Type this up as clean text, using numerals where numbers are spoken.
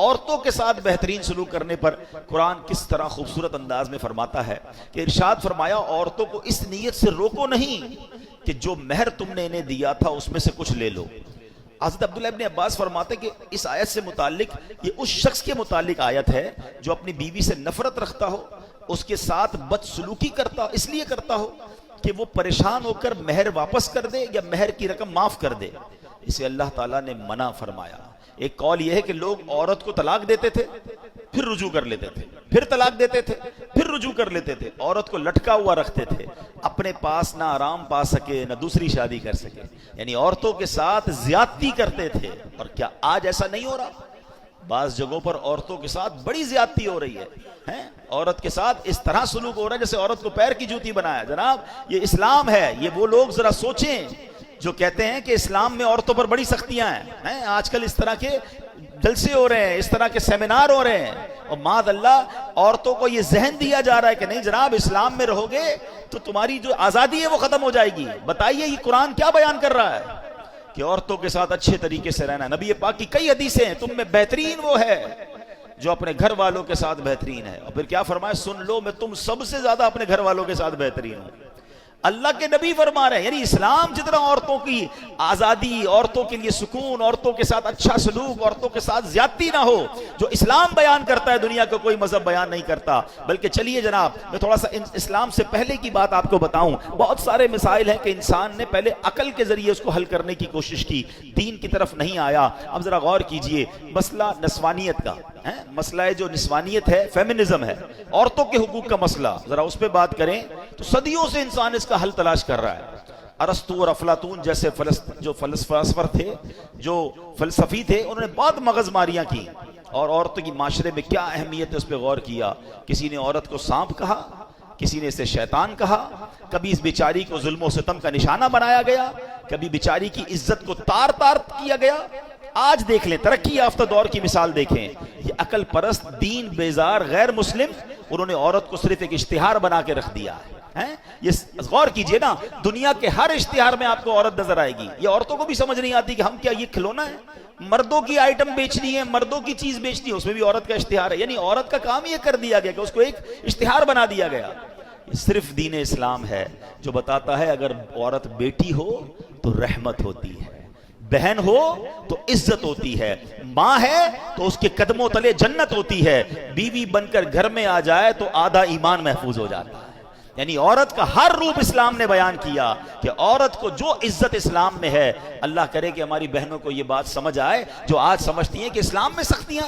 عورتوں کے ساتھ بہترین سلوک کرنے پر قرآن کس طرح خوبصورت انداز میں فرماتا ہے کہ ارشاد فرمایا عورتوں کو اس نیت سے روکو نہیں کہ جو مہر تم نے انہیں دیا تھا اس میں سے کچھ لے لو. حضرت عبداللہ ابن عباس فرماتے کہ اس آیت سے متعلق یہ اس شخص کے متعلق آیت ہے جو اپنی بیوی سے نفرت رکھتا ہو, اس کے ساتھ بدسلوکی کرتا ہو, اس لیے کرتا ہو کہ وہ پریشان ہو کر مہر واپس کر دے یا مہر کی رقم معاف کر دے. اسے اللہ تعالیٰ نے منع فرمایا. ایک قول یہ ہے کہ لوگ عورت کو طلاق دیتے تھے پھر رجوع کر لیتے تھے, پھر طلاق دیتے تھے پھر رجوع کر لیتے تھے, عورت کو لٹکا ہوا رکھتے تھے, اپنے پاس نہ آرام پا سکے نہ دوسری شادی کر سکے, یعنی عورتوں کے ساتھ زیادتی کرتے تھے. اور کیا آج ایسا نہیں ہو رہا؟ بعض جگہوں پر عورتوں کے ساتھ بڑی زیادتی ہو رہی ہے, عورت کے ساتھ اس طرح سلوک ہو رہا ہے جیسے عورت کو پیر کی جوتی بنایا. جناب یہ اسلام ہے, یہ وہ لوگ ذرا سوچیں جو کہتے ہیں کہ اسلام میں عورتوں پر بڑی سختیاں ہیں. آج کل اس طرح کے جلسے ہو رہے ہیں, اس طرح کے سیمینار ہو رہے ہیں, اور معاذ اللہ عورتوں کو یہ ذہن دیا جا رہا ہے کہ نہیں جناب اسلام میں رہو گے تو تمہاری جو آزادی ہے وہ ختم ہو جائے گی. بتائیے یہ قرآن کیا بیان کر رہا ہے کہ عورتوں کے ساتھ اچھے طریقے سے رہنا. نبی پاک کی کئی حدیثیں ہیں, تم میں بہترین وہ ہے جو اپنے گھر والوں کے ساتھ بہترین ہے. اور پھر کیا فرمایا, سن لو میں تم سب سے زیادہ اپنے گھر والوں کے ساتھ بہترین ہوں. اللہ کے نبی فرما رہے ہیں, یعنی اسلام جتنا عورتوں کی آزادی, عورتوں کے لیے سکون, عورتوں کے ساتھ اچھا سلوک, عورتوں کے ساتھ زیادتی نہ ہو, جو اسلام بیان کرتا ہے دنیا کا کوئی مذہب بیان نہیں کرتا. بلکہ چلیے جناب میں تھوڑا سا اسلام سے پہلے کی بات آپ کو بتاؤں. بہت سارے مسائل ہیں کہ انسان نے پہلے عقل کے ذریعے اس کو حل کرنے کی کوشش کی, دین کی طرف نہیں آیا. اب ذرا غور کیجئے, مسئلہ نسوانیت کا مسئلہ ہے, جو نسوانیت ہے فیمنزم ہے, عورتوں کے حقوق کا مسئلہ, ذرا اس پہ بات کریں تو صدیوں سے انسان اس کا حل تلاش کر رہا ہے. ارسطو اور افلاطون جیسے جو فلسفہ تھے, جو فلسفی تھے, انہوں نے بہت مغز ماریاں کی اور عورتوں کی معاشرے میں کیا اہمیت ہے اس پہ غور کیا. کسی نے عورت کو سانپ کہا, کسی نے اسے شیطان کہا, کبھی اس بیچاری کو ظلم و ستم کا نشانہ بنایا گیا, کبھی بیچاری کی عزت کو تار تار کیا گیا. آج دیکھ لیں ترقی یافتہ دور کی مثال دیکھیں, یہ عقل پرست دین بیزار غیر مسلم انہوں نے عورت کو صرف ایک اشتہار بنا کے رکھ دیا ہے. یہ غور کیجئے نا, دنیا کے ہر اشتہار میں آپ کو عورت نظر آئے گی. یہ عورتوں کو بھی سمجھ نہیں آتی کہ ہم کیا یہ کھلونا ہے, مردوں کی آئٹم بیچنی ہے, مردوں کی چیز بیچنی ہے, اس میں بھی عورت کا اشتہار ہے. یعنی عورت کا کام یہ کر دیا گیا کہ اس کو ایک اشتہار بنا دیا گیا. یہ صرف دین اسلام ہے جو بتاتا ہے اگر عورت بیٹی ہو تو رحمت ہوتی ہے, بہن ہو تو عزت ہوتی ہے, ماں ہے تو اس کے قدموں تلے جنت ہوتی ہے, بیوی بن کر گھر میں آ جائے تو آدھا ایمان محفوظ ہو جاتا ہے. یعنی عورت کا ہر روپ اسلام نے بیان کیا کہ عورت کو جو عزت اسلام میں ہے. اللہ کرے کہ ہماری بہنوں کو یہ بات سمجھ آئے جو آج سمجھتی ہیں کہ اسلام میں سختیاں